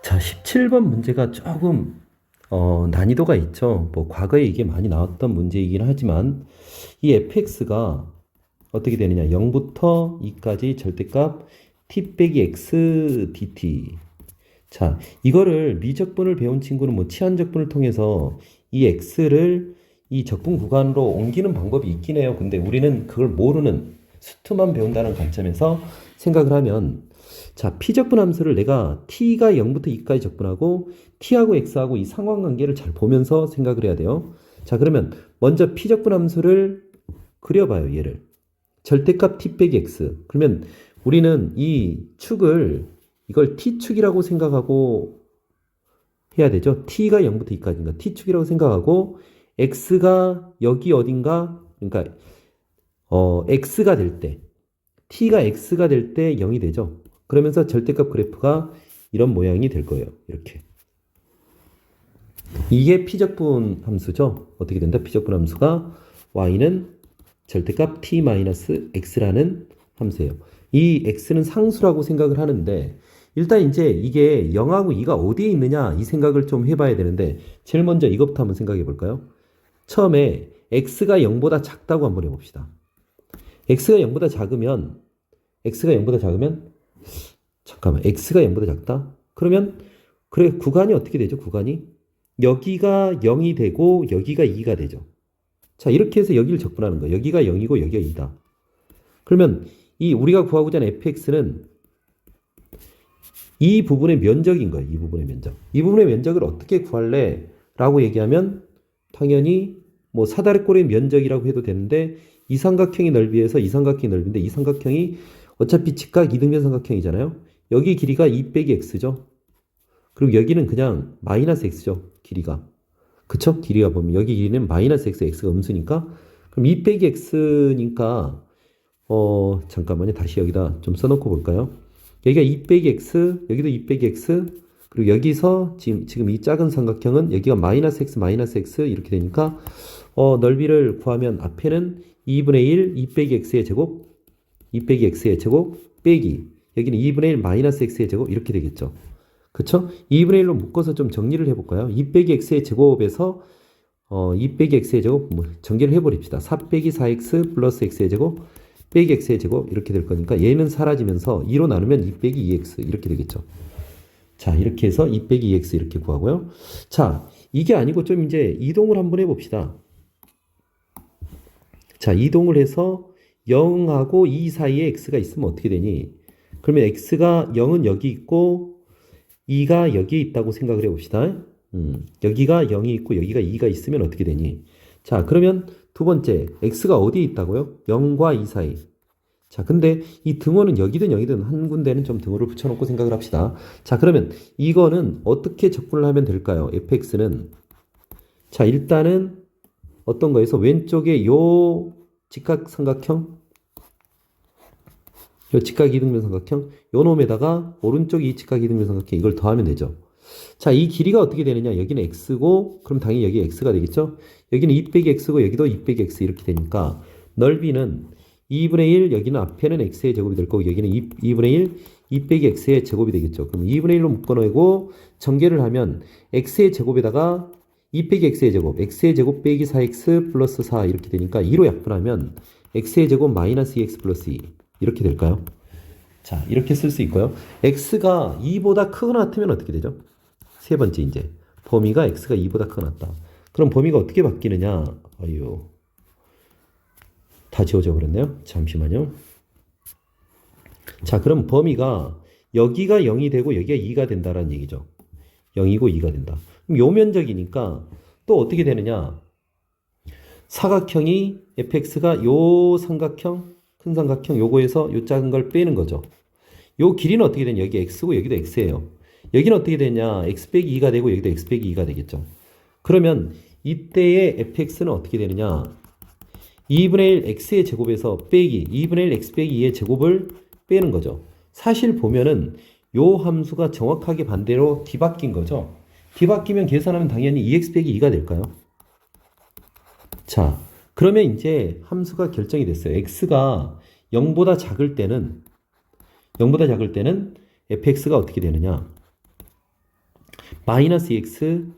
자, 17번 문제가 조금 난이도가 있죠. 뭐 과거에 이게 많이 나왔던 문제이긴 하지만 이 fx가 어떻게 되느냐? 0부터 2까지 절대값 t 빼기 x dt. 자, 이거를 미적분을 배운 친구는 뭐 치환적분을 통해서 이 x를 이 적분 구간으로 옮기는 방법이 있긴 해요. 근데 우리는 그걸 모르는 수트만 배운다는 관점에서 생각을 하면, 자, p적분 함수를 내가 t가 0부터 2까지 적분하고 t하고 x하고 이 상관관계를 잘 보면서 생각을 해야 돼요. 자, 그러면 먼저 p적분 함수를 그려봐요. 얘를 절대값 t 빼기 x. 그러면 우리는 이 축을 이걸 t축이라고 생각하고 해야 되죠. t가 0부터 2까지인가 t축이라고 생각하고 x가 여기 어딘가, 그러니까 x가 될 때, t가 x가 될 때 0이 되죠. 그러면서 절대값 그래프가 이런 모양이 될 거예요. 이렇게. 이게 p적분 함수죠. 어떻게 된다? p적분 함수가 y는 절대값 t-x라는 함수예요. 이 x는 상수라고 생각을 하는데, 일단 이제 이게 0하고 2가 어디에 있느냐 이 생각을 좀 해봐야 되는데, 제일 먼저 이것부터 한번 생각해 볼까요? 처음에 x가 0보다 작다고 한번 해봅시다. x가 0보다 작으면 잠깐만, x가 0보다 작다? 그러면 그래, 구간이 어떻게 되죠? 구간이 여기가 0이 되고 여기가 2가 되죠. 자, 이렇게 해서 여기를 적분하는 거예요. 여기가 0이고 여기가 2다. 그러면 이 우리가 구하고자 하는 fx는 이 부분의 면적인 거예요. 이 부분의 면적. 이 부분의 면적을 어떻게 구할래? 라고 얘기하면 당연히 뭐 사다리꼴의 면적이라고 해도 되는데, 이 삼각형의 넓이에서 이 삼각형의 넓이인데, 이 삼각형이 어차피 직각 이등변 삼각형이잖아요. 여기 길이가 2 빼기 x죠. 그리고 여기는 그냥 마이너스 x죠. 길이가. 그쵸? 길이가 보면 여기 길이는 마이너스 x, x가 음수니까. 그럼 2 빼기 x니까 잠깐만요. 다시 여기다 좀 써놓고 볼까요? 여기가 2 빼기 x, 여기도 2 빼기 x, 그리고 여기서 지금 이 작은 삼각형은 여기가 마이너스 x 이렇게 되니까 넓이를 구하면 앞에는 2분의 1, 2 빼기 x의 제곱, 2 빼기 x의 제곱 빼기, 여기는 2분의 1 마이너스 x의 제곱 이렇게 되겠죠. 그쵸? 2분의 1로 묶어서 좀 정리를 해볼까요? 2 빼기 x의 제곱에서 2 빼기 x의 제곱 전개를 해버립시다. 4 빼기 4x 플러스 x의 제곱 빼기 x의 제곱 이렇게 될 거니까 얘는 사라지면서 2로 나누면 2 빼기 2x 이렇게 되겠죠. 자, 이렇게 해서 2 빼기 2x 이렇게 구하고요. 자, 이게 아니고 좀 이제 이동을 한번 해봅시다. 자, 이동을 해서 0하고 2 사이에 x가 있으면 어떻게 되니? 그러면 x가 0은 여기 있고 2가 여기에 있다고 생각을 해봅시다. 여기가 0이 있고 여기가 2가 있으면 어떻게 되니? 자, 그러면 두 번째, x가 어디에 있다고요? 0과 2 사이. 자, 근데 이 등호는 여기든 여기든 한 군데는 좀 등호를 붙여놓고 생각을 합시다. 자, 그러면 이거는 어떻게 적분을 하면 될까요? fx는. 자, 일단은 어떤 거에서 왼쪽에 요 직각삼각형, 요 직각이등변 삼각형, 요 놈에다가 오른쪽이 이 직각이등변 삼각형 이걸 더하면 되죠. 자, 이 길이가 어떻게 되느냐? 여기는 x고, 그럼 당연히 여기 x가 되겠죠? 여기는 2 빼기 x고, 여기도 2 빼기 x 이렇게 되니까 넓이는 2분의 1, 여기는 앞에는 x의 제곱이 될 거고, 여기는 2분의 1, 2 빼기 x의 제곱이 되겠죠. 그럼 2분의 1로 묶어놓고 전개를 하면 x의 제곱에다가 2 빼기 x의 제곱 빼기 4x 플러스 4 이렇게 되니까 2로 약분하면 x의 제곱 마이너스 2x 플러스 2 이렇게 될까요? 자, 이렇게 쓸 수 있고요. x가 2보다 크거나 같으면 어떻게 되죠? 세 번째, 이제 범위가 x가 2보다 크거나 같다. 그럼 범위가 어떻게 바뀌느냐? 아유, 다 지워져 버렸네요. 잠시만요. 자, 그럼 범위가 여기가 0이 되고 여기가 2가 된다라는 얘기죠. 0이고 2가 된다. 그럼 요 면적이니까 또 어떻게 되느냐? 사각형이 fx가 요 삼각형, 큰 삼각형 요거에서 요 작은 걸 빼는 거죠. 요 길이는 어떻게 되냐? 여기 x고 여기도 x예요. 여기는 어떻게 되냐? x 빼기 2가 되고 여기도 x 빼기 2가 되겠죠. 그러면 이때의 fx는 어떻게 되느냐? 2분의 1 x의 제곱에서 빼기 2분의 1 x 빼기 2의 제곱을 빼는 거죠. 사실 보면은 요 함수가 정확하게 반대로 뒤바뀐 거죠. 뒤바뀌면 계산하면 당연히 2x 빼기 2가 될까요? 자, 그러면 이제 함수가 결정이 됐어요. x가 0보다 작을 때는 fx가 어떻게 되느냐? 마이너스 2x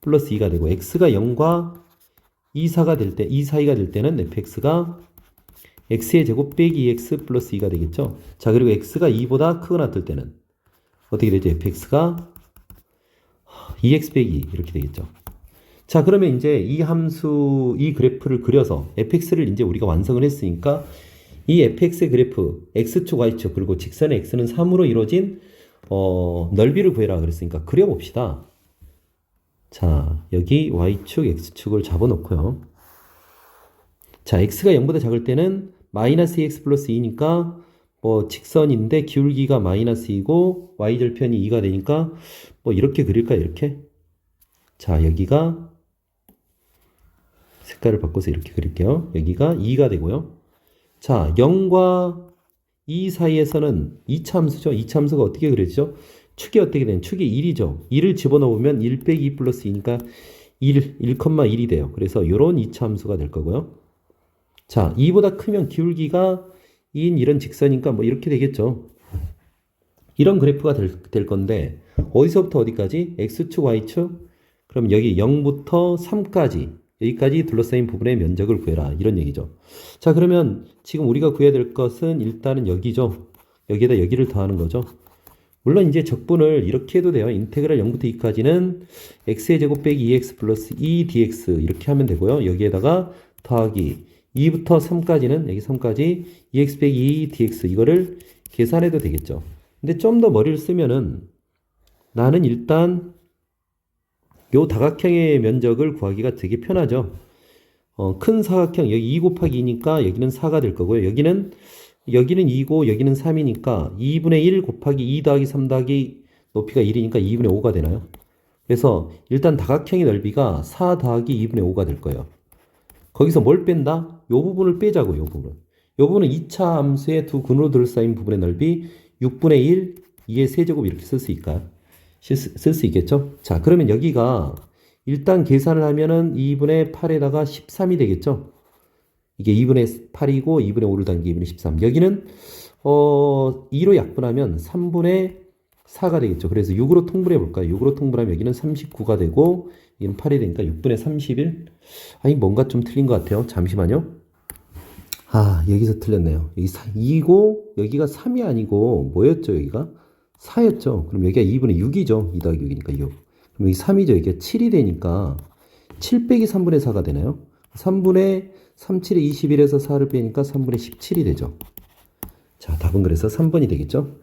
플러스 2가 되고 x가 0과 2, 4가 될 때, 2 사이가 될 때는 fx가 x의 제곱 빼기 2x 플러스 2가 되겠죠. 자, 그리고 x가 2보다 크거나 같을 때는 어떻게 되죠? fx가 2x 빼기 2 이렇게 되겠죠. 자, 그러면 이제 이 함수, 이 그래프를 그려서 fx를 이제 우리가 완성을 했으니까 이 fx의 그래프, x축, y축, 그리고 직선의 x는 3으로 이루어진 넓이를 구해라 그랬으니까 그려봅시다. 자, 여기 y축, x축을 잡아놓고요. 자, x가 0보다 작을 때는 마이너스 2x 플러스 2니까 뭐 직선인데 기울기가 마이너스 2고 y절편이 2가 되니까 뭐 이렇게 그릴까요? 이렇게. 자, 여기가 색깔을 바꿔서 이렇게 그릴게요. 여기가 2가 되고요. 자, 0과 2 사이에서는 2차 함수죠. 2차 함수가 어떻게 그려지죠? 축이 어떻게 되는? 축이 1이죠. 1을 집어넣으면 1 빼기 2 플러스 2니까 1,1이 돼요. 그래서 이런 2차 함수가 될 거고요. 자, 2보다 크면 기울기가 2인 이런 직선이니까 뭐 이렇게 되겠죠. 이런 그래프가 될 건데 어디서부터 어디까지? x축, y축. 그럼 여기 0부터 3까지 여기까지 둘러싸인 부분의 면적을 구해라. 이런 얘기죠. 자, 그러면 지금 우리가 구해야 될 것은 일단은 여기죠. 여기에다 여기를 더하는 거죠. 물론 이제 적분을 이렇게 해도 돼요. 인테그랄 0부터 2까지는 x의 제곱 빼기 2x 플러스 2dx 이렇게 하면 되고요. 여기에다가 더하기 2부터 3까지는 여기 3까지 2x 빼기 2dx 이거를 계산해도 되겠죠. 근데 좀 더 머리를 쓰면은 나는 일단 요 다각형의 면적을 구하기가 되게 편하죠. 큰 사각형 여기 2 곱하기 2니까 여기는 4가 될 거고요. 여기는 2고 여기는 3이니까 2분의 1 곱하기 2 더하기 3 더하기 높이가 1이니까 2분의 5가 되나요? 그래서 일단 다각형의 넓이가 4 더하기 2분의 5가 될 거예요. 거기서 뭘 뺀다? 요 부분을 빼자고, 요 부분. 요 부분은 2차 함수의 두 근으로 둘러싸인 부분의 넓이 6분의 1, 2의 세제곱 이렇게 쓸 수 있을까요? 쓸 수 있겠죠? 자, 그러면 여기가 일단 계산을 하면은 2분의 8에다가 13이 되겠죠? 이게 2분의 8이고 2분의 5를 더하기 2분의 13. 여기는 2로 약분하면 3분의 4가 되겠죠. 그래서 6으로 통분해 볼까요? 6으로 통분하면 여기는 39가 되고 여기는 8이 되니까 6분의 31. 아니 뭔가 좀 틀린 것 같아요. 잠시만요. 아, 여기서 틀렸네요. 여기 2고 여기가 3이 아니고 뭐였죠? 여기가 4였죠. 그럼 여기가 2분의 6이죠. 2 더하기 6이니까 6. 그럼 여기 3이죠. 여기가 7이 되니까 7 빼기 3분의 4가 되나요? 3분의 37에 21에서 4를 빼니까 3분의 17이 되죠. 자, 답은 그래서 3번이 되겠죠.